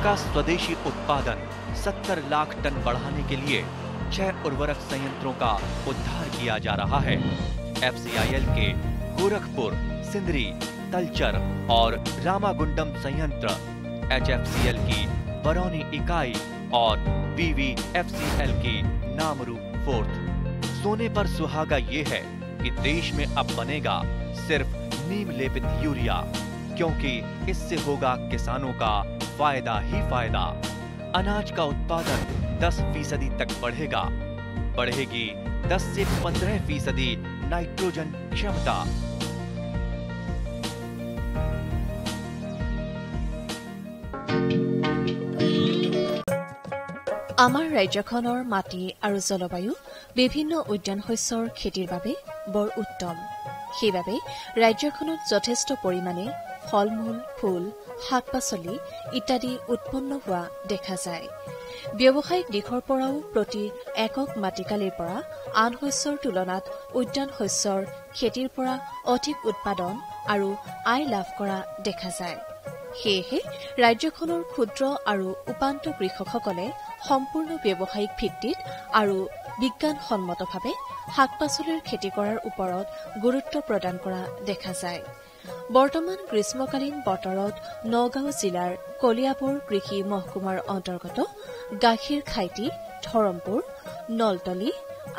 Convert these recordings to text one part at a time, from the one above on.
का स्वदेशी उत्पादन 70 लाख टन बढ़ाने के लिए 6 उर्वरक संयंत्रों का उद्धार किया जा रहा है। FCIL के गोरखपुर, सिंदरी, तलचर और रामागुंडम संयंत्र, HFCL की बरौनी इकाई और BVFCL की नामरू फोर्थ। सोने पर सुहागा ये है कि देश में अब बनेगा सिर्फ नीम लेपित यूरिया, क्योंकि इससे होगा किसानों का फायदा ही फायदा। अनाज का उत्पादन 10% तक बढ़ेगा। बढ़ेगी 10 से 15% नाइट्रोजन क्षमता। আমাৰ ৰাজ্যখনৰ মাটি আৰু জলবায়ু বিভিন্ন উদ্যান শস্যৰ খেতিৰ বাবে বৰ উত্তম। সেইবাবে ৰাজ্যখনত যথেষ্ট পৰিমাণে ফল-মূল, ফুল, শাক-পাচলি ইত্যাদি উৎপন্ন হোৱা দেখা যায়। ব্যৱসায়িক দিশৰ পৰাও প্ৰতি একক মাটিকালিৰ পৰা আন শস্যৰ তুলনাত উদ্যান শস্যৰ খেতিৰ পৰা অধিক উৎপাদন আৰু আয় লাভ কৰা দেখা যায়। সেয়েহে ৰাজ্যখনৰ ক্ষুদ্ৰ আৰু উপান্ত কৃষকসকলে সম্পূৰ্ণ ব্যৱসায়িক ভিত্তিত আৰু বিজ্ঞানসন্মতভাৱে শাক-পাচলিৰ খেতি কৰাৰ ওপৰত গুৰুত্ব প্ৰদান কৰা দেখা যায়। বৰ্তমান গ্ৰীষ্মকালীন বতৰত নগাঁও জিলাৰ কলিয়াবৰ কৃষি মহকুমাৰ অন্তৰ্গত গাখীৰ খাইটি, ধৰমপুৰ, নলতলী,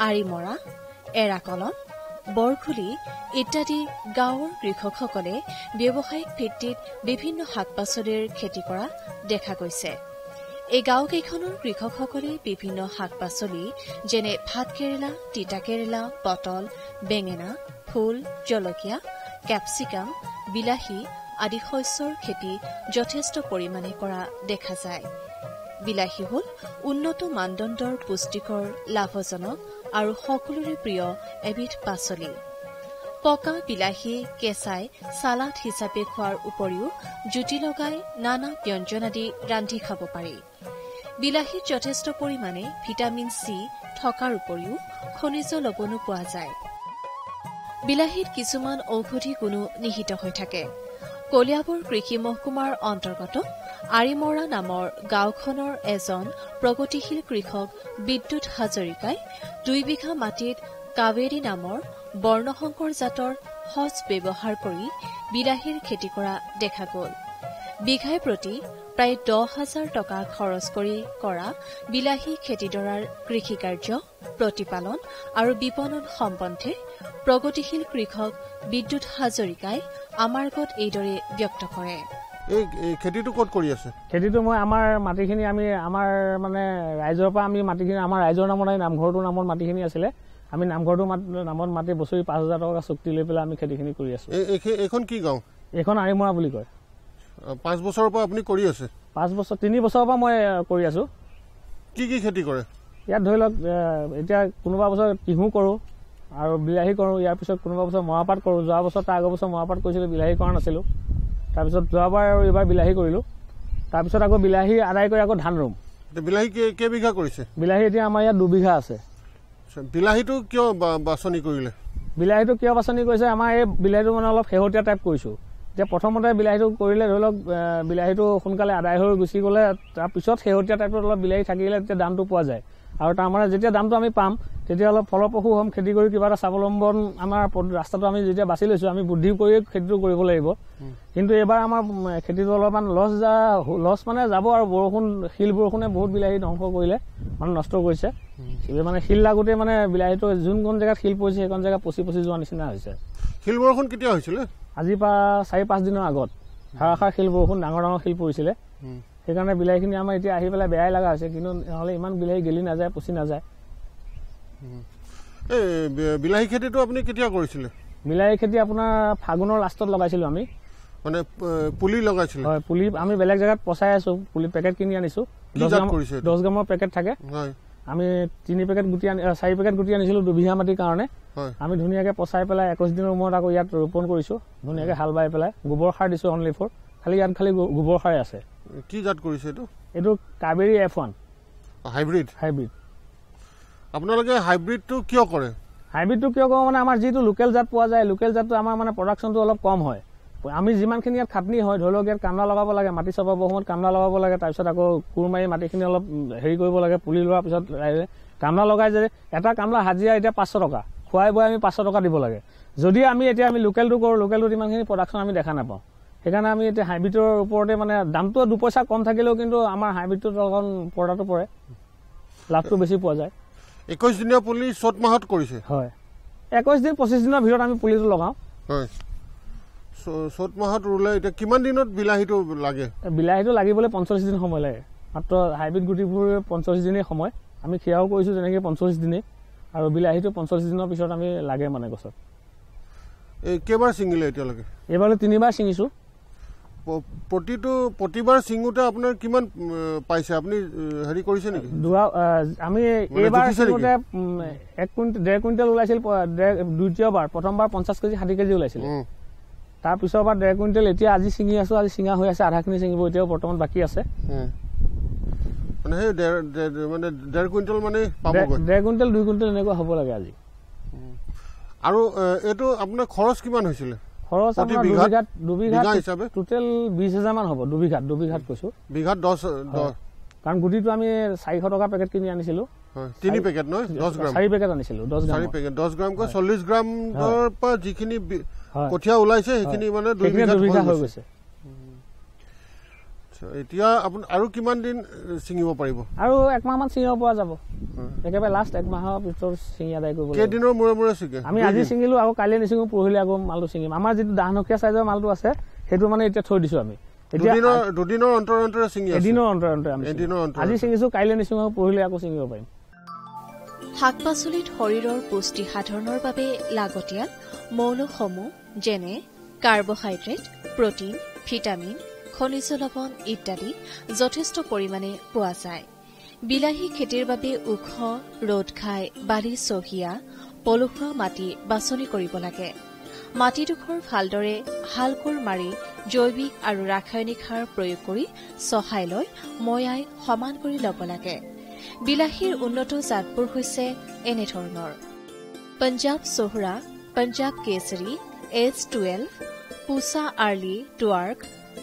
আৰিমৰা, এৰাকলন, বৰখুলি ইত্যাদি গাঁৱৰ কৃষকসকলে ব্যৱসায়িক ভিত্তিত বিভিন্ন শাক-পাচলিৰ খেতি কৰা দেখা গৈছে। এই গাঁওকেইখনৰ কৃষকসকলে বিভিন্ন শাক-পাচলি যেনে ভাতকেৰেলা, তিতাকেৰেলা, পটল, বেঙেনা, ফুল, জলকীয়া, কেপচিকাম, বিলাহী আদি শস্যৰ খেতি যথেষ্ট পৰিমাণে কৰা দেখা যায়। বিলাহী হ'ল উন্নত মানদণ্ডৰ পুষ্টিকৰ, লাভজনক আৰু সকলোৰে প্ৰিয় এবিধ পাচলি। পকা বিলাহী কেঁচাই চালাড হিচাপে খোৱাৰ উপৰিও জুতি লগাই নানা ব্যঞ্জন আদি ৰান্ধি খাব পাৰি। বিলাহীত যথেষ্ট পৰিমাণে ভিটামিন চি থকাৰ উপৰিও খনিজ লৱণো পোৱা যায়। বিলাহীত কিছুমান ঔষধি গুণো নিহিত হৈ থাকে। কলিয়াবৰ কৃষি মহকুমাৰ অন্তৰ্গত আৰিমৰা নামৰ গাঁওখনৰ এজন প্ৰগতিশীল কৃষক বিদ্যুৎ হাজৰিকাই 2 বিঘা মাটিত কাবেৰী নামৰ বৰ্ণশংকৰ জাতৰ সজ ব্যৱহাৰ কৰি বিলাহীৰ খেতি কৰা দেখা গ'ল। বিঘাই প্ৰতি প্ৰায় 10,000 টকা খৰচ কৰি কৰা বিলাহী খেতিডৰাৰ কৃষিকাৰ্য, প্ৰতিপালন আৰু বিপণন সম্বন্ধে প্ৰগতিশীল কৃষক বিদ্যুৎ হাজৰিকাই আমাৰ আগত এইদৰে ব্যক্ত কৰে। এই খেতিটো ক'ত কৰি আছে? খেতিটো মই আমাৰ মাটিখিনি আমি আমাৰ মানে ৰাইজৰ পৰা আমি মাটিখিনি আমাৰ ৰাইজৰ নামত নামঘৰটোৰ নামত মাটিখিনি আছিলে। আমি নামঘৰটোৰ নামত মাটি বছৰি 5,000 টকা চুক্তি লৈ পেলাই আমি খেতিখিনি কৰি আছো। এইখন কি গাঁও? এইখন আৰিমৰা বুলি কয়। 5 বছৰৰ পৰা আপুনি কৰি আছে? 3 বছৰৰ পৰা মই কৰি আছো। কি কি খেতি কৰে ইয়াত? ধৰি লওক এতিয়া কোনোবা বছৰ তিহু কৰোঁ আৰু বিলাহী কৰোঁ। ইয়াৰ পিছত কোনোবা বছৰ মৰাপাট কৰোঁ। যোৱা বছৰ তাৰ আগৰ বছৰ মৰাপাট কৰিছিলোঁ, বিলাহী কৰা নাছিলোঁ। তাৰপিছত যোৱাবাৰ আৰু এইবাৰ বিলাহী কৰিলোঁ। তাৰপিছত আকৌ বিলাহী আদায় কৰি আকৌ ধান ৰুম। বিলাহী কেইবিঘা কৰিছে? বিলাহী এতিয়া আমাৰ ইয়াত 2 বিঘা আছে। বিলাহীটো কিয় বাছনি কৰিলে? বিলাহীটো কিয় বাছনি কৰিছে, আমাৰ এই বিলাহীটো মানে অলপ শেহতীয়া টাইপ কৰিছোঁ। এতিয়া প্ৰথমতে বিলাহীটো কৰিলে ধৰি লওক বিলাহীটো সোনকালে আদায় হৈ গুচি গ'লে তাৰপিছত শেহতীয়া টাইপত অলপ বিলাহী থাকিলে তেতিয়া দামটো পোৱা যায়। আৰু তাৰমানে যেতিয়া দামটো আমি পাম তেতিয়া অলপ ফলপ্ৰসূ হ'ম, খেতি কৰি কিবা এটা স্বাৱলম্বন আমাৰ ৰাস্তাটো আমি যেতিয়া বাছি লৈছোঁ, আমি বুদ্ধি কৰিয়ে খেতিটো কৰিব লাগিব। কিন্তু এইবাৰ আমাৰ খেতিটো অলপমান লছ মানে যাব আৰু শিল বৰষুণে বহুত বিলাহী ধ্বংস কৰিলে, মানে নষ্ট কৰিছে। মানে শিল লাগোতে মানে বিলাহীটো যোনখন জেগাত শিল পৰিছে সেইখন জেগা পচি যোৱা নিচিনা হৈছে। শিল বৰষুণ কেতিয়া হৈছিলে? আজিৰ পৰা 4-5 দিনৰ আগত ধাৰাসাৰ শিল বৰষুণ, ডাঙৰ ডাঙৰ শিল পৰিছিলে। সেইকাৰণে বিলাহীখিনি আমাৰ এতিয়া আহি পেলাই বেয়াই লগা হৈছে। কিন্তু নহ'লে ইমান বিলাহী গেলি নাযায়, পচি নাযায়। এই বিলাহী খেতিটো আপুনি কেতিয়া কৰিছিলে? বিলাহী খেতি আপোনাৰ ফাগুনৰ লাষ্টত লগাইছিলোঁ আমি। মানে পুলি লগাইছিল? হয়, পুলি আমি বেলেগ জেগাত পচাই আছোঁ। পুলি পেকেট কিনি আনিছোঁ। 10 গ্ৰামৰ পেকেট থাকে। আমি 4 পেকেট গুটি আনিছিলোঁ 2 বিঘা মাটিৰ কাৰণে। আমি ধুনীয়াকৈ পচাই পেলাই 21 দিনৰ মূৰত আকৌ ইয়াত ৰোপণ কৰিছোঁ। ধুনীয়াকৈ হাল বাই পেলাই গোবৰ সাৰ দিছোঁ অনলি ফৰ। ইয়াত খালি গোবৰ সাৰে আছে। কি জাত কৰিছে এইটো? এইটো কাবেৰী F1 হাইব্ৰিড। আপোনালোকে হাইব্ৰিডটো কিয় কৰে? হাইব্ৰিডটো কিয় কৰোঁ মানে আমাৰ যিটো লোকেল জাত পোৱা যায়, লোকেল জাতটো আমাৰ মানে প্ৰডাকশ্যনটো অলপ কম হয়। আমি যিমানখিনি ইয়াত খাটনি হয় ধৰি লওক ইয়াত কামলা লগাব লাগে মাটি চপাবৰ সময়ত কামলা লগাব লাগে তাৰপিছত আকৌ কোৰ মাৰি মাটিখিনি অলপ হেৰি কৰিব লাগে পুলি লোৱাৰ পিছত কামলা লগাই যে এটা কামলা হাজিৰা এতিয়া 500 টকা খুৱাই বোৱাই আমি 500 টকা দিব লাগে যদি আমি এতিয়া আমি লোকেলটো কৰোঁ লোকেলটোত ইমানখিনি প্ৰডাকশ্যন আমি দেখা নাপাওঁ সেইকাৰণে আমি এতিয়া হাইব্ৰিডৰ ওপৰতে মানে দামটো 2 পইচা কম থাকিলেও কিন্তু আমাৰ হাইব্ৰিডটোত অকণ পৰ্দাটো পৰে লাভটো বেছি পোৱা যায় 21 দিনীয়া পুলি চ'ত মাহত কৰিছে হয় 21 দিন 25 দিনৰ ভিতৰত আমি পুলিটো লগাওঁ হয় চ'ত মাহত ৰুলে এতিয়া কিমান দিনত বিলাহীটো লাগে বিলাহীটো লাগিবলৈ 45 দিন সময় লাগে মাত্ৰ হাইব্ৰিড গুটিবোৰ 45 দিনেই সময় আমি খিয়াও কৰিছোঁ তেনেকৈ 45 দিনেই আৰু বিলাহীটো 45 দিনৰ পিছত আমি লাগে মানে গছত এই কেইবাৰ ছিঙিলে এতিয়ালৈকে এইবাৰ 3বাৰ ছিঙিছোঁ প্ৰতিবাৰ ছিঙোতে আপোনাৰ কিমান পাইছে আপুনি হেৰি কৰিছে নেকি আমি এইবাৰ ছিঙোতে 1.5 কুইণ্টেল ওলাইছিল দ্বিতীয়বাৰ প্ৰথমবাৰ 50 কেজি 60 কেজি ওলাইছিল তাৰ পিছৰবাৰ 1.5 কুইণ্টেল এতিয়া আজি ছিঙি আছোঁ আজি ছিঙা হৈ আছে আধাখিনি ছিঙিব এতিয়াও বৰ্তমান বাকী আছে মানে সেই 1.5 কুইণ্টেল মানে পাবগৈ 1.5 কুইণ্টেল 2 কুইণ্টেল এনেকুৱা হ'ব লাগে আজি আৰু এইটো আপোনাৰ খৰচ কিমান হৈছিলে খৰচ আপোনাৰ দুবিঘাত হিচাপে টোটেল 20,000 মান হ'ব দুবিঘাত কৈছোঁ বিঘাত 10 কাৰণ গুটিটো আমি 400 টকা পেকেট কিনি আনিছিলোঁ 3 পেকেট নহয় 10 গ্ৰাম 4 পেকেট আনিছিলোঁ 10 পেকেট 10 গ্ৰামকৈ 40 গ্ৰামৰ পৰা যিখিনি কঠীয়া ওলাইছে সেইখিনি মানে 2 বিঘা হৈ গৈছে এতিয়া আপুনি আৰু কিমান দিন ছিঙিব পাৰিব আৰু 1 মাহ মান ছিঙিব পৰা যাব একেবাৰে লাষ্ট 1 মাহৰ পিছত ছিঙি আদায় কৰিব লাগিব কেইদিনৰ মূৰে ছিঙে আমি আজি ছিঙিলোঁ আকৌ কাইলৈ নিছিঙো পৰহিলৈ আকৌ মালটো ছিঙিম আমাৰ যিটো দাহনখীয়া চাইজৰ মালটো আছে সেইটো মানে এতিয়া থৈ দিছোঁ আমি দুদিনৰ অন্তৰে ছিঙি এদিনৰ অন্তৰে আমি আজি ছিঙিছোঁ কাইলৈ নিছিঙো পৰহিলৈ আকৌ ছিঙিব পাৰিম শাক পাচলিত শৰীৰৰ পুষ্টি সাধনৰ বাবে লাগতিয়াল মৌলসমূহ যেনে কাৰ্বহাইড্ৰেট প্ৰটিন ভিটামিন খনিজ লৱণ ইত্যাদি যথেষ্ট পৰিমাণে পোৱা যায় বিলাহী খেতিৰ বাবে ওখ ৰ'দ ঘাই বালি চহীয়া পলসুৱা মাটি বাছনি কৰিব লাগে মাটিডোখৰ ভালদৰে হালকোৰ মাৰি জৈৱিক আৰু ৰাসায়নিক সাৰ প্ৰয়োগ কৰি চহাই লৈ ময়াই সমান কৰি ল'ব লাগে বিলাহীৰ উন্নত জাতবোৰ হৈছে এনেধৰণৰ পঞ্জাব সোহৰা পঞ্জাব কেশৰী H12 পুছা early ডুৱাৰ্ক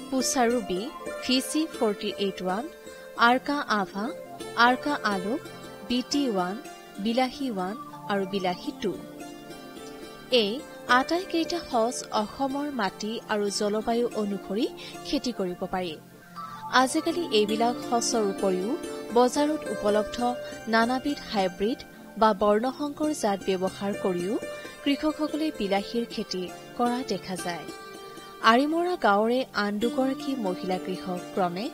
পুছা Ruby VC48-1 Arka আভা আৰ্কা আলোক BT1 বিলাহী 1 আৰু বিলাহী 2 এই আটাইকেইটা সঁচ অসমৰ মাটি আৰু জলবায়ু অনুসৰি খেতি কৰিব পাৰি আজিকালি এইবিলাক সঁচৰ উপৰিও বজাৰত উপলব্ধ নানাবিধ হাইব্ৰিড বা বৰ্ণসংকৰ জাত ব্যৱহাৰ কৰিও কৃষকসকলে বিলাহীৰ খেতি কৰা দেখা যায় আৰিমৰা গাঁৱৰে আন দুগৰাকী মহিলা কৃষক ক্ৰমে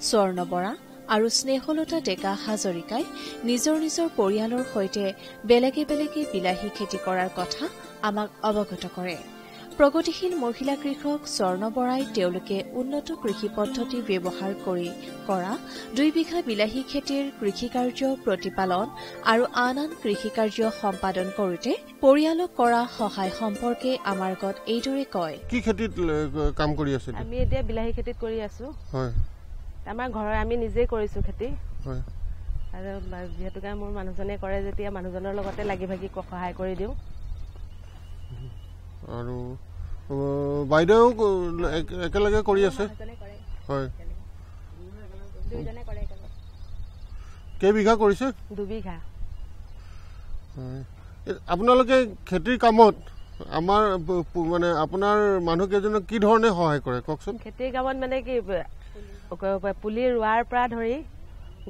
স্বৰ্ণ বৰা আৰু স্নেহলতা ডেকা হাজৰিকাই নিজৰ পৰিয়ালৰ সৈতে বেলেগে বেলেগে বিলাহী খেতি কৰাৰ কথা আমাক অৱগত কৰে প্ৰগতিশীল মহিলা কৃষক স্বৰ্ণ বৰাই তেওঁলোকে উন্নত কৃষি পদ্ধতি ব্যৱহাৰ কৰি কৰা 2 বিঘা বিলাহী খেতিৰ কৃষিকাৰ্য প্ৰতিপালন আৰু আন কৃষিকাৰ্য সম্পাদন কৰোঁতে পৰিয়ালক কৰা সহায় সম্পৰ্কে আমাৰ আগত এইদৰে কয় কি খেতিত কাম কৰি আছে আমি এতিয়া বিলাহী খেতিত কৰি আছো হয় আমাৰ ঘৰৰ আমি নিজে কৰিছো খেতি হয় আৰু যেহেতু মোৰ মানুহজনে কৰে যেতিয়া মানুহজনৰ লগতে লাগি ভাগি সহায় কৰি দিওঁ আৰু বাইদেউ একেলগে কৰি আছে হয় কেইবিঘা কৰিছে 2 বিঘা আপোনালোকে খেতিৰ কামত আমাৰ মানে আপোনাৰ মানুহকেইজনক কি ধৰণে সহায় কৰে কওকচোন খেতিৰ কামত মানে কি পুলি ৰোৱাৰ পৰা ধৰি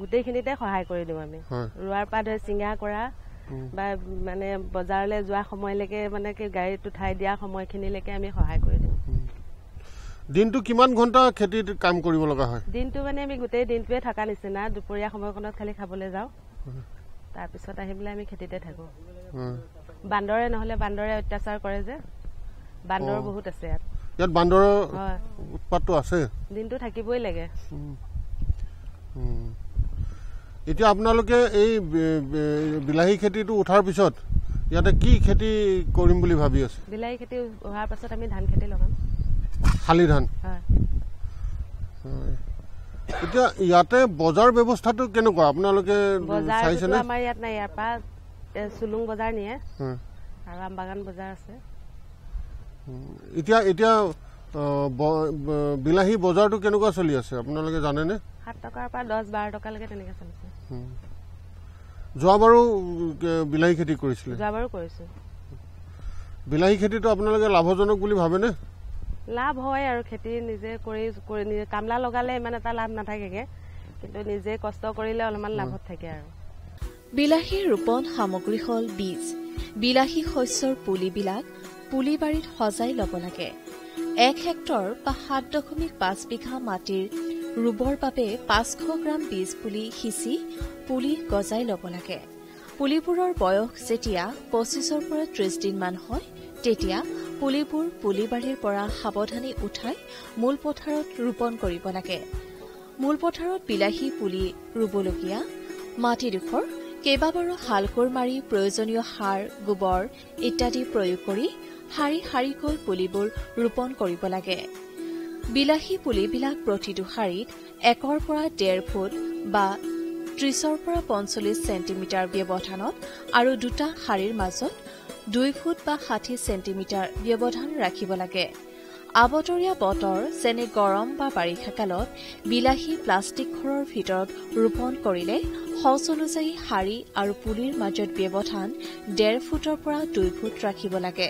গোটেইখিনিতে সহায় কৰি দিওঁ আমি ৰোৱাৰ পৰা ধৰি চিঙা কৰা বা মানে বজাৰলৈ যোৱা সময়লৈকে মানে কি গাড়ীত উঠাই দিয়া সময়খিনিলৈকে আমি সহায় কৰি দিওঁ দিনটো কিমান ঘণ্টা খেতিত কাম কৰিব লগা হয় দিনটো মানে আমি গোটেই দিনটোৱে থকা নিচিনা দুপৰীয়া সময়কণত খালি খাবলৈ যাওঁ তাৰপিছত আহি পেলাই আমি খেতিতে থাকোঁ বান্দৰে নহ'লে বান্দৰে অত্যাচাৰ কৰে যে বান্দৰ বহুত আছে ইয়াত বান্দৰৰ উৎপাতটো আছে দিনটো থাকিবই লাগে এতিয়া আপোনালোকে এই বিলাহী খেতিটো উঠাৰ পিছত ইয়াতে কি খেতি কৰিম বুলি ভাবি আছে বিলাহী খেতি হোৱাৰ পাছত আমি ধান খেতি লগাম শালি ধান হয় এতিয়া ইয়াতে বজাৰ ব্যৱস্থাটো কেনেকুৱা আপোনালোকে চাইছেনে আমাৰ ইয়াত নাই ইয়াৰ পৰা চুলুং বজাৰ নিয়ে আৰু আমবাগান বজাৰ আছে এতিয়া বিলাহী বজাৰটো কেনেকুৱা চলি আছে আপোনালোকে জানেনে? 7 টকাৰ পৰা 10-12 টকালৈকে তেনেকৈ চলিছে। যোৱাবাৰো বিলাহী খেতি কৰিছিলে? যোৱাবাৰো কৰিছোঁ। বিলাহী খেতিটো আপোনালোকে লাভজনক বুলি ভাবেনে? লাভ হয় আৰু খেতি নিজে কৰি কামলা লগালে ইমান এটা লাভ নাথাকেগে, কিন্তু নিজে কষ্ট কৰিলে অলপমান লাভত থাকে আৰু। বিলাহীৰ ৰোপণ সামগ্ৰী হ'ল বীজ। বিলাহী শস্যৰ পুলিবিলাক পুলিবাৰীত সজাই ল'ব লাগে। 1 হেক্টৰ বা 7.5 বিঘা মাটিৰ ৰুবৰ বাবে 500 গ্ৰাম বীজ পুলি সিঁচি পুলি গজাই ল'ব লাগে। পুলিবোৰৰ বয়স যেতিয়া 25 পৰা 30 দিনমান হয়, তেতিয়া পুলিবোৰ পুলিবাৰীৰ পৰা সাৱধানে উঠাই মূল পথাৰত ৰোপণ কৰিব লাগে। মূল পথাৰত বিলাহী পুলি ৰুবলগীয়া মাটিডোখৰ কেইবাবাৰো হালকোৰ মাৰি প্ৰয়োজনীয় সাৰ, গোবৰ ইত্যাদি প্ৰয়োগ কৰি শাৰী শাৰীকৈ পুলিবোৰ ৰোপণ কৰিব লাগে। বিলাহী পুলিবিলাক প্ৰতিটো শাৰীত 1 পৰা 1.5 ফুট বা 30 পৰা 45 চেণ্টিমিটাৰ ব্যৱধানত আৰু দুটা শাৰীৰ মাজত 2 ফুট বা 60 চেণ্টিমিটাৰ ব্যৱধান ৰাখিব লাগে। আবতৰীয়া বতৰ যেনে গৰম বা বাৰিষা কালত বিলাহী প্লাষ্টিক ঘৰৰ ভিতৰত ৰোপণ কৰিলে সজ অনুযায়ী শাৰী আৰু পুলিৰ মাজত ব্যৱধান 1.5 ফুটৰ পৰা 2 ফুট ৰাখিব লাগে।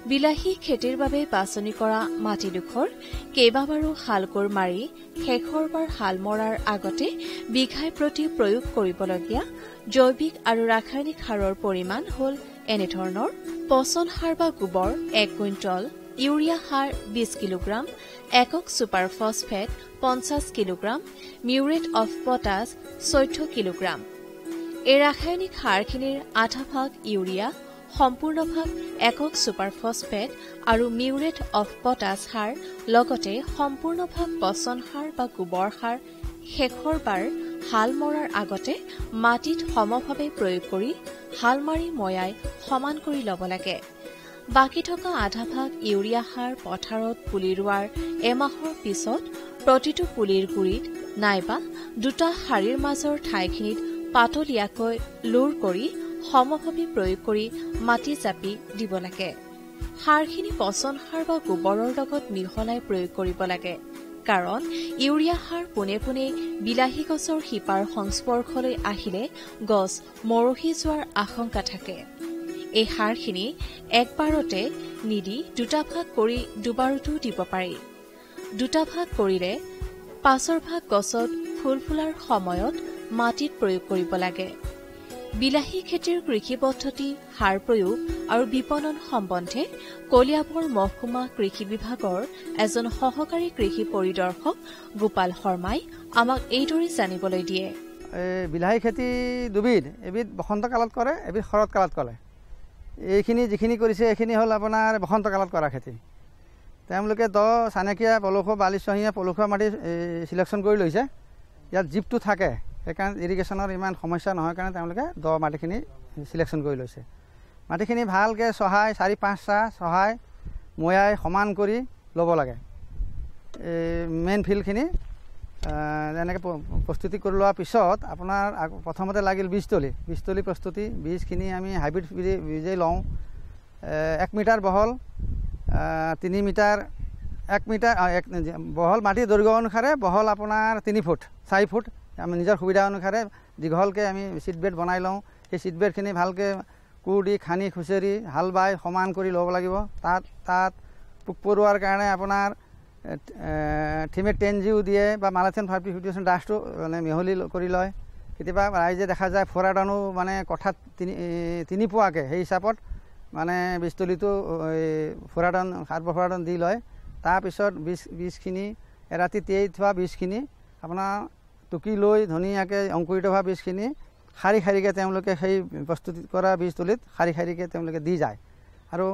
বিলাহী খেতিৰ বাবে বাছনি কৰা মাটিডোখৰ কেইবাবাৰো হালকোৰ মাৰি শেষৰবাৰ হাল মৰাৰ আগতে বিঘাই প্ৰতি প্ৰয়োগ কৰিবলগীয়া জৈৱিক আৰু ৰাসায়নিক সাৰৰ পৰিমাণ হ'ল এনেধৰণৰ: পচন সাৰ বা গোবৰ 1 কুইণ্টল, ইউৰিয়া সাৰ 20 কিলোগ্ৰাম, একক super phosphate 50 kilogram, muriate of potash 14 kilogram. এই ৰাসায়নিক সাৰখিনিৰ আধা ভাগ ইউৰিয়া, সম্পূৰ্ণ ভাগ একক ছুপাৰ ফছফেট আৰু মিউৰেট অফ পটাছ সাৰ, লগতে সম্পূৰ্ণ ভাগ পচন সাৰ বা গোবৰ সাৰ শেষৰবাৰ হাল মৰাৰ আগতে মাটিত সমভাৱে প্ৰয়োগ কৰি হাল মাৰি ময়াই সমান কৰি ল'ব লাগে। বাকী থকা আধা ভাগ ইউৰিয়া সাৰ পথাৰত পুলি ৰোৱাৰ এমাহৰ পিছত প্ৰতিটো পুলিৰ গুৰিত নাইবা দুটা শাৰীৰ মাজৰ ঠাইখিনিত পাতলীয়াকৈ লোৰ কৰি সমভাৱে প্ৰয়োগ কৰি মাটি জাপি দিব লাগে। সাৰখিনি পচন সাৰ বা গোবৰৰ লগত মিহলাই প্ৰয়োগ কৰিব লাগে, কাৰণ ইউৰিয়া সাৰ পোনে পোনে বিলাহী গছৰ শিপাৰ সংস্পৰ্শলৈ আহিলে গছ মৰহি যোৱাৰ আশংকা থাকে। এই সাৰখিনি একবাৰতে নিদি দুটা ভাগ কৰি দুবাৰতো দিব পাৰি। দুটা ভাগ কৰিলে 5 ভাগ গছত ফুল ফুলাৰ সময়ত মাটিত প্ৰয়োগ কৰিব লাগে। বিলাহী খেতিৰ কৃষি পদ্ধতি, সাৰ প্ৰয়োগ আৰু বিপণন সম্বন্ধে কলিয়াবৰ মহকুমা কৃষি বিভাগৰ এজন সহকাৰী কৃষি পৰিদৰ্শক গোপাল শৰ্মাই আমাক এইদৰে জানিবলৈ দিয়ে। বিলাহী খেতি দুবিধ, এবিধ বসন্ত কালত কৰে, এবিধ শৰৎ কালত কৰে। এইখিনি যিখিনি কৰিছে এইখিনি হ'ল আপোনাৰ বসন্ত কালত কৰা খেতি। তেওঁলোকে চানেকীয়া পলসুৱা, বালিচহীয়া পলসুৱা মাটি চিলেকশ্যন কৰি লৈছে। ইয়াত জীপটো থাকে, সেইকাৰণে ইৰিগেশ্যনৰ ইমান সমস্যা নহয় কাৰণে তেওঁলোকে মাটিখিনি চিলেকশ্যন কৰি লৈছে। মাটিখিনি ভালকৈ চহাই 4-5 চাহ চহাই ময়াই সমান কৰি ল'ব লাগে। মেইন ফিল্ডখিনি এনেকৈ প্ৰস্তুতি কৰি লোৱাৰ পিছত আপোনাৰ প্ৰথমতে লাগিল বীজতলী প্ৰস্তুতি। বীজখিনি আমি হাইব্ৰিড বীজেই লওঁ। 1 মিটাৰ বহল, 3 মিটাৰ, 1 মিটাৰ বহল মাটিৰ দৈৰ্ঘ্য অনুসাৰে বহল আপোনাৰ 3 ফুট 4 ফুট। আমি নিজৰ সুবিধা অনুসাৰে দীঘলকৈ আমি চিট বেড বনাই লওঁ। সেই চিট বেডখিনি ভালকৈ কোৰ দি খান্দি খুচৰি হাল বাই সমান কৰি ল'ব লাগিব। তাত পোক পৰুৱাৰ কাৰণে আপোনাৰ থিমেট 10G দিয়ে বা মালাথিয়ন 50% ডাষ্টটো মানে মিহলি কৰি লয়। কেতিয়াবা ৰাইজে দেখা যায় ফোৰাডনো মানে কঠাত 3 পোৱাকৈ সেই হিচাপত মানে বীজতলীটো ফোৰাডন কাৰ্বফোৰাডন দি লয়। তাৰপিছত বীজখিনি এৰাতি তিয়াই থোৱা বীজখিনি আপোনাৰ টুকি লৈ ধুনীয়াকৈ অংকুৰিত হোৱা বীজখিনি শাৰী শাৰীকৈ তেওঁলোকে সেই প্ৰস্তুতি কৰা বীজতলীত শাৰী শাৰীকৈ তেওঁলোকে দি যায় আৰু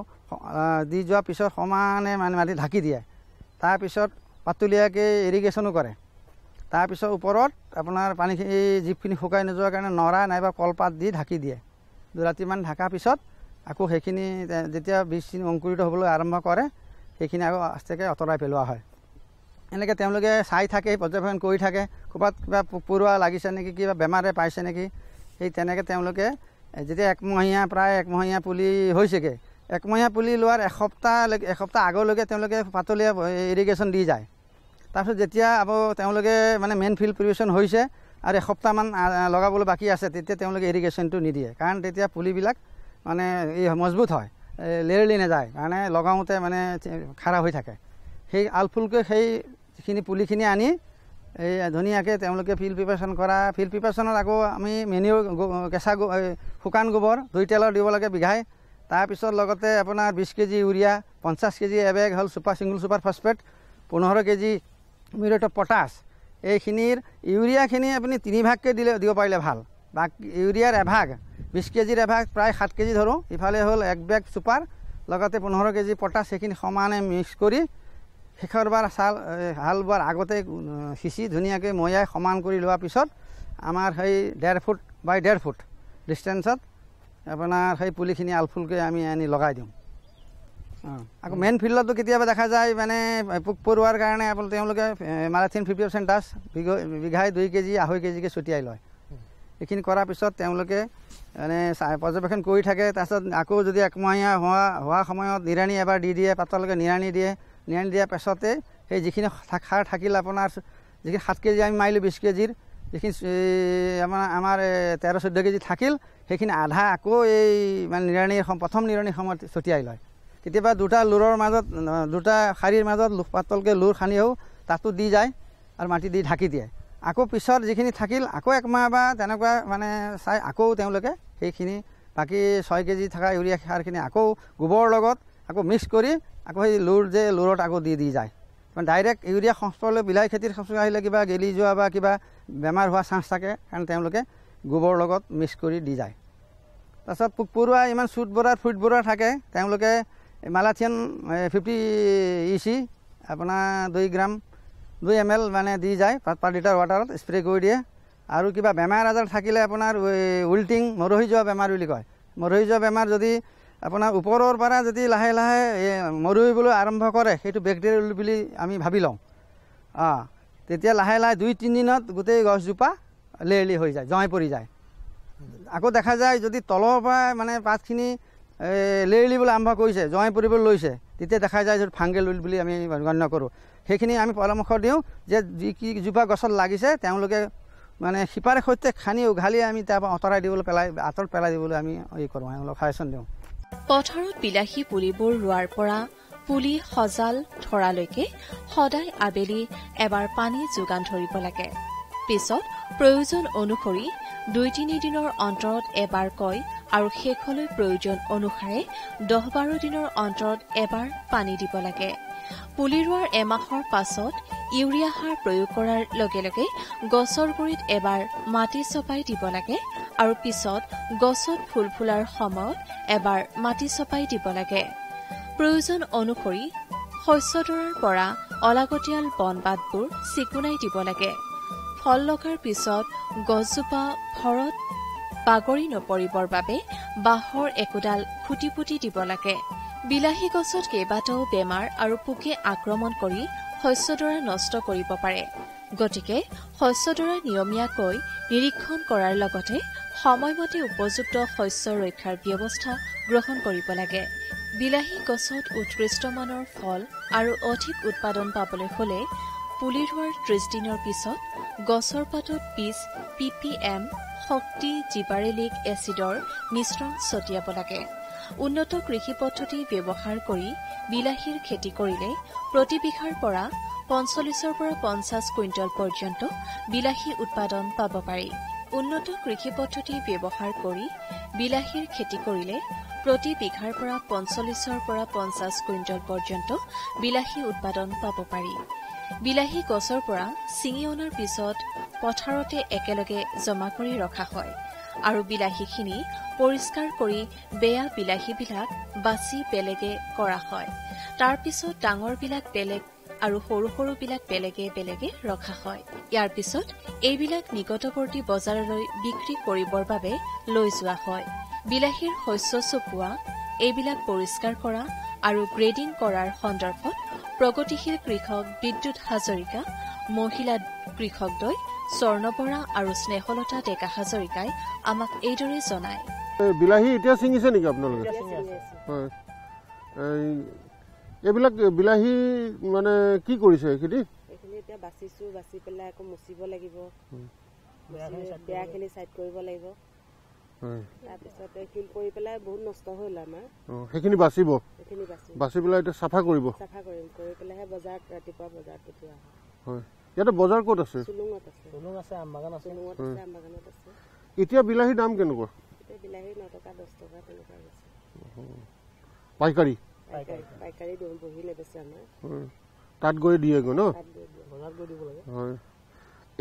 দি যোৱাৰ পিছত সমানে মানে মাটি ঢাকি দিয়ে। তাৰপিছত পাতলীয়াকৈ ইৰিগেশ্যনো কৰে। তাৰপিছত ওপৰত আপোনাৰ পানীখিনি জীপখিনি শুকাই নোযোৱাৰ কাৰণে নৰা নাইবা কলপাত দি ঢাকি দিয়ে। 2 ৰাতিমান ঢাকাৰ পিছত আকৌ সেইখিনি যেতিয়া বীজখিনি অংকুৰিত হ'বলৈ আৰম্ভ কৰে সেইখিনি আকৌ আস্তেকৈ আঁতৰাই পেলোৱা হয়। এনেকৈ তেওঁলোকে চাই থাকে, পৰ্যবেক্ষণ কৰি থাকে, ক'ৰবাত কিবা পোক পৰুৱা লাগিছে নেকি, কিবা বেমাৰে পাইছে নেকি। সেই তেনেকৈ তেওঁলোকে যেতিয়া প্ৰায় একমহীয়া পুলি হৈছেগৈ একমহীয়া পুলি লোৱাৰ এসপ্তাহ আগলৈকে তেওঁলোকে পাতলীয়া ইৰিগেশ্যন দি যায়। তাৰপিছত যেতিয়া তেওঁলোকে মানে মেইন ফিল্ড প্ৰিপেৰেশ্যন হৈছে আৰু এসপ্তাহমান লগাবলৈ বাকী আছে, তেতিয়া তেওঁলোকে ইৰিগেশ্যনটো নিদিয়ে। কাৰণ তেতিয়া পুলিবিলাক মানে মজবুত হয়, লেৰেলি নাযায়, মানে লগাওঁতে মানে খাৰা হৈ থাকে। সেই আলফুলকৈ সেই যিখিনি পুলিখিনি আনি এই ধুনীয়াকৈ তেওঁলোকে ফিল্ড প্ৰিপেৰেশ্যনত আকৌ আমি মেনিউৰ কেঁচা শুকান গোবৰ 2 টেলৰ দিব লাগে বিঘাই। তাৰপিছত লগতে আপোনাৰ 20 কেজি ইউৰিয়া, 50 কেজি এবেগ হ'ল single super phosphate, 15 KG muriate of potash. এইখিনিৰ ইউৰিয়াখিনি আপুনি 3 ভাগকৈ দিব পাৰিলে ভাল। বাকী ইউৰিয়াৰ এভাগ 20 কেজিৰ এভাগ প্ৰায় 7 কেজি ধৰোঁ, ইফালে হ'ল 1 বেগ ছুপাৰ লগতে 15 কেজি পটাছ, সেইখিনি সমানে মিক্স কৰি শেষৰবাৰ হাল বোৱাৰ আগতে সিঁচি ধুনীয়াকৈ মৈয়াই সমান কৰি লোৱাৰ পিছত আমাৰ সেই 1.5 ফুট বাই 1.5 ফুট ডিষ্টেঞ্চত আপোনাৰ সেই পুলিখিনি আলফুলকৈ আমি আনি লগাই দিওঁ। আকৌ মেইন ফিল্ডতো কেতিয়াবা দেখা যায় মানে পোক পৰুৱাৰ কাৰণে তেওঁলোকে মাৰাথিন 50% ডাছ বিঘাই 2 কেজি 2.5 কেজিকৈ ছটিয়াই লয়। এইখিনি কৰাৰ পিছত তেওঁলোকে মানে পৰ্যবেক্ষণ কৰি থাকে। তাৰপিছত আকৌ যদি একমহীয়া হোৱা সময়ত নিৰাণি এবাৰ দি দিয়ে, পাতলকৈ নিৰাণি দিয়াৰ পাছতে সেই যিখিনি সাৰ থাকিল আপোনাৰ যিখিনি 7 কেজি আমি মাৰিলোঁ 20 কেজিৰ, যিখিনি আমাৰ 13-14 কেজি থাকিল, সেইখিনি আধা আকৌ এই মানে প্ৰথম নিৰাণিৰ সময়ত ছটিয়াই লয়। কেতিয়াবা 2টা লুৰৰ মাজত 2টা শাৰীৰ মাজত পাতলকৈ লুৰ খান্দিও তাতো দি যায় আৰু মাটি দি ঢাকি দিয়ে। আকৌ পিছত যিখিনি থাকিল আকৌ 1 মাহ বা তেনেকুৱা মানে চাই আকৌ তেওঁলোকে সেইখিনি বাকী 6 কেজি থকা ইউৰিয়া সাৰখিনি আকৌ গোবৰৰ লগত আকৌ মিক্স কৰি আকৌ সেই লুৰত আকৌ দি যায়। মানে ডাইৰেক্ট ইউৰিয়া সংস্পৰ্শলৈ বিলাহী খেতিৰ সংস্পৰ্শ আহিলে কিবা গেলি যোৱা বা কিবা বেমাৰ হোৱা চান্স থাকে, কাৰণ তেওঁলোকে গোবৰৰ লগত মিক্স কৰি দি যায়। তাৰপিছত পোক পৰুৱা ইমান ফুট বৰুৱা থাকে, তেওঁলোকে মালাথিয়ন 50 EC আপোনাৰ 2 ml মানে দি যায় পাৰ লিটাৰ ৱাটাৰত স্প্ৰে কৰি দিয়ে। আৰু কিবা বেমাৰ আজাৰ থাকিলে আপোনাৰ উইল্টিং মৰহি যোৱা বেমাৰ বুলি কয়, মৰহি যোৱা বেমাৰ যদি আপোনাৰ ওপৰৰ পৰা যদি লাহে লাহে মৰহিবলৈ আৰম্ভ কৰে, সেইটো বেক্টেৰিয়েল বুলি আমি ভাবি লওঁ। তেতিয়া লাহে লাহে 2-3 দিনত গোটেই গছজোপা লেৰেলি হৈ যায়, জমাই পৰি যায়। আকৌ দেখা যায় যদি তলৰ পৰা মানে পাতখিনি লেৰেলিবলৈ আৰম্ভ কৰিছে, জমাই পৰিবলৈ লৈছে, তেতিয়া দেখা যায় যে ফাংগেল উইল্ট বুলি আমি গণ্য কৰোঁ। সেইখিনি আমি পৰামৰ্শ দিওঁ যে যিকেইজোপা গছত লাগিছে তেওঁলোকে মানে শিপাৰে সৈতে খানি উঘালি আমি তাৰপৰা আঁতৰত পেলাই দিবলৈ আমি কৰোঁ, অলপ সাজেশ্যন দিওঁ। পথাৰত বিলাহী পুলিবোৰ ৰোৱাৰ পৰা পুলি সজাল ধৰালৈকে সদায় আবেলি এবাৰ পানী যোগান ধৰিব লাগে। পিছত প্ৰয়োজন অনুসৰি 2-3 দিনৰ অন্তৰত এবাৰকৈ আৰু শেষলৈ প্ৰয়োজন অনুসাৰে 10-12 দিনৰ অন্তৰত এবাৰ পানী দিব লাগে। পুলি ৰোৱাৰ এমাহৰ পাছত ইউৰিয়া সাৰ প্ৰয়োগ কৰাৰ লগে লগে গছৰ গুৰিত এবাৰ মাটি চপাই দিব লাগে আৰু পিছত গছত ফুল ফুলাৰ সময়ত এবাৰ মাটি চপাই দিব লাগে। প্ৰয়োজন অনুসৰি শস্যডৰাৰ পৰা অলাগতিয়াল বন-বাটবোৰ চিকুণাই দিব লাগে। ফল লগাৰ পিছত গছজোপা ভৰত বাগৰি নপৰিবৰ বাবে বাঁহৰ একোডাল খুটি পুতি দিব লাগে। বিলাহী গছত কেইবাটাও বেমাৰ আৰু পোকে আক্ৰমণ কৰি শস্যডৰা নষ্ট কৰিব পাৰে, গতিকে শস্যডৰা নিয়মীয়াকৈ নিৰীক্ষণ কৰাৰ লগতে সময়মতে উপযুক্ত শস্য ৰক্ষাৰ ব্যৱস্থা গ্ৰহণ কৰিব লাগে। বিলাহী গছত উৎকৃষ্ট মানৰ ফল আৰু অধিক উৎপাদন পাবলৈ হলে পুলি ৰোৱাৰ 30 দিনৰ পিছত গছৰ পাতত 20 ppm শক্তি জিবাৰেলিক এচিডৰ মিশ্ৰণ ছটিয়াব লাগে। উন্নত কৃষি পদ্ধতি ব্যৱহাৰ কৰি বিলাহীৰ খেতি কৰিলে প্ৰতি বিঘাৰ পৰা 45 পৰা 50 কুইণ্টল পৰ্যন্ত বিলাহী উৎপাদন পাব পাৰি। উন্নত কৃষি পদ্ধতি ব্যৱহাৰ কৰি বিলাহীৰ খেতি কৰিলে প্ৰতি বিঘাৰ পৰা 45 পৰা 50 কুইণ্টল পৰ্যন্ত বিলাহী উৎপাদন পাব পাৰি। বিলাহী গছৰ পৰা ছিঙি অনাৰ পিছত পথাৰতে একেলগে জমা কৰি ৰখা হয় আৰু বিলাহীখিনি পৰিষ্কাৰ কৰি বেয়া বিলাহীবিলাক বাছি বেলেগে কৰা হয়। তাৰ পিছত ডাঙৰবিলাক বেলেগ আৰু সৰু সৰুবিলাক বেলেগে বেলেগে ৰখা হয়। ইয়াৰ পিছত এইবিলাক নিকটৱৰ্তী বজাৰলৈ বিক্ৰী কৰিবৰ বাবে লৈ যোৱা হয়। বিলাহীৰ শস্য চপোৱা, এইবিলাক পৰিষ্কাৰ কৰা আৰু গ্ৰেডিং কৰাৰ সন্দৰ্ভত প্ৰগতিশীল কৃষক বিদ্যুৎ হাজৰিকা, মহিলা কৃষকদ্বয় স্বৰ্ণ বৰা আৰু স্নেহলতা ডেকা হাজৰিকাই আমাক এইদৰে জনায়। বিলাহী এতিয়া ছিঙিছে নেকি আপোনালোকে? এইবিলাক বিলাহী মানে কি কৰিছে এইখিনি? এইখিনি এতিয়া বাচিছোঁ, বাচি পেলাই আকৌ মুচিব লাগিব, বেয়াখিনি চাইড কৰিব লাগিব। তাৰপিছত শিল কৰি পেলাই বহুত নষ্ট হ'ল আমাৰ। সেইখিনি বাচিব, বাচি পেলাই এতিয়া চাফা কৰিব। চাফা কৰিম, কৰি পেলাইহে বজাৰত ৰাতিপুৱা বজাৰত পঠিওৱা হয়। ইয়াতে বজাৰ ক'ত আছে? চুলুঙত আছে। চুলুং আছে, আমবাগান আছে। চুলুঙত আছে, আমবাগানত আছে। এতিয়া বিলাহীৰ দাম কেনেকুৱা? এতিয়া বিলাহী 9 টকা 10 টকা তেনেকুৱা হৈছে। পাইকাৰী পাইকাৰী দিওঁ, বহিলে বেছি আমাৰ। তাত গৈ দিয়েগৈ ন? বজাৰত গৈ দিব লাগে। হয়।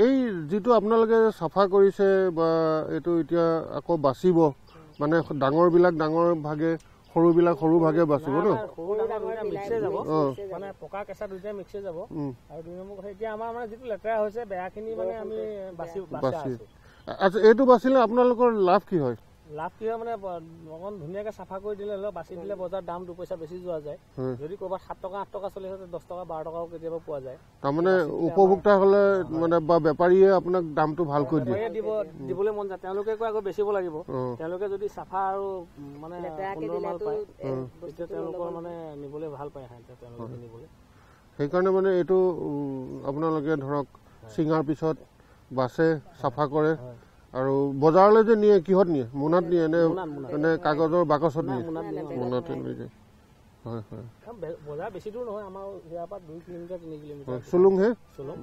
এই যিটো আপোনালোকে চাফা কৰিছে বা এইটো এতিয়া আকৌ বাচিব, মানে ডাঙৰবিলাক ডাঙৰ ভাগে, সৰুবিলাক সৰু ভাগে বাচিব ন? মানে পকা কেঁচা দুইটাই মিক্সে যাব। আৰু 2 নম্বৰ কথা, এতিয়া আমাৰ মানে যিটো লেতেৰা হৈছে বেয়াখিনি মানে আমি বাচি। আচ্ছা, এইটো বাচিলে আপোনালোকৰ লাভ কি হয়? লাভ কি হয় মানে অকণ ধুনীয়াকৈ চাফা কৰি দিলে, হ'লেও বাচি দিলে বজাৰত দাম 2 পইচা বেছি যোৱা যায়। যদি ক'ৰবাত 7 টকা 8 টকা চলি আছে, 10 টকা 12 টকাও কেতিয়াবা পোৱা যায়। তাৰমানে উপভোক্তা হ'লে মানে বা বেপাৰীয়ে আপোনাক দামটো ভালকৈ দিয়ে, দিবলৈ মন যায়। তেওঁলোকে আকৌ বেচিব লাগিব। তেওঁলোকে যদি চাফা আৰু মানে সুন্দৰ মাল পায়, তেতিয়া তেওঁলোকৰ মানে নিবলৈ ভাল পায়। তেওঁলোকে নিবলৈ সেইকাৰণে মানে এইটো আপোনালোকে ধৰক ছিঙাৰ পিছত বাছে, চাফা কৰে। আৰু বজাৰলৈ যে নিয়ে, কিহত নিয়ে? মোনাত নিয়ে নে কাগজৰ বাকচত নিয়ে? মোনাতে লৈ যায়। হয় হয়। বজাৰ বেছি দূৰ নহয়, আমাৰ ইয়াৰ পৰা 2 কিলোমিটাৰ 3 কিলোমিটাৰ। চুলুংহে? চুলুং।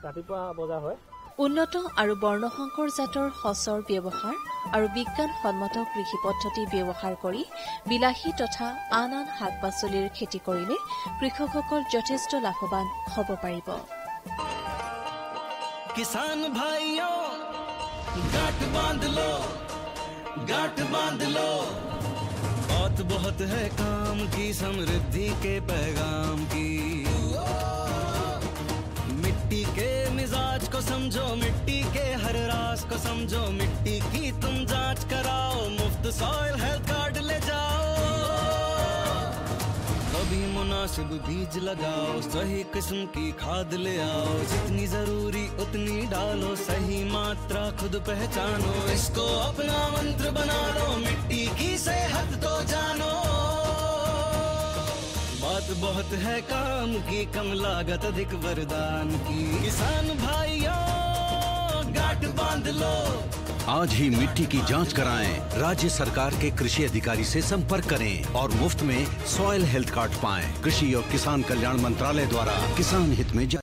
ৰাতিপুৱা বজাৰ হয়। উন্নত আৰু বৰ্ণসংকৰ জাতৰ সঁচৰ ব্যৱহাৰ আৰু বিজ্ঞানসন্মত কৃষি পদ্ধতি ব্যৱহাৰ কৰি বিলাহী তথা আন আন শাক পাচলিৰ খেতি কৰিলে কৃষকসকল যথেষ্ট লাভৱান হ'ব পাৰিব। किसान भाइयों गांठ बांध लो, गांठ बांध लो, बहुत बहुत है काम की, समृद्धि के पैगाम की। मिट्टी के मिजाज को समझो, मिट्टी के हर राज को समझो, मिट्टी की तुम जांच कराओ, मुफ्त सॉइल हेल्थ कार्ड ले जाओ। कभी मुनासिब बीज लगाओ, सही किस्म की खाद ले आओ, जितनी जरूरी उतनी डालो, सही मात्रा खुद पहचानो, इसको अपना मंत्र बना लो, मिट्टी की सेहत तो जानो। बात बहुत है काम की, कम लागत अधिक वरदान की, किसान भाइयों गांठ बांध लो। आज ही मिट्टी की जांच कराएं, राज्य सरकार के कृषि अधिकारी से संपर्क करें और मुफ्त में सॉइल हेल्थ कार्ड पाएं। कृषि और किसान कल्याण मंत्रालय द्वारा किसान हित में जारी।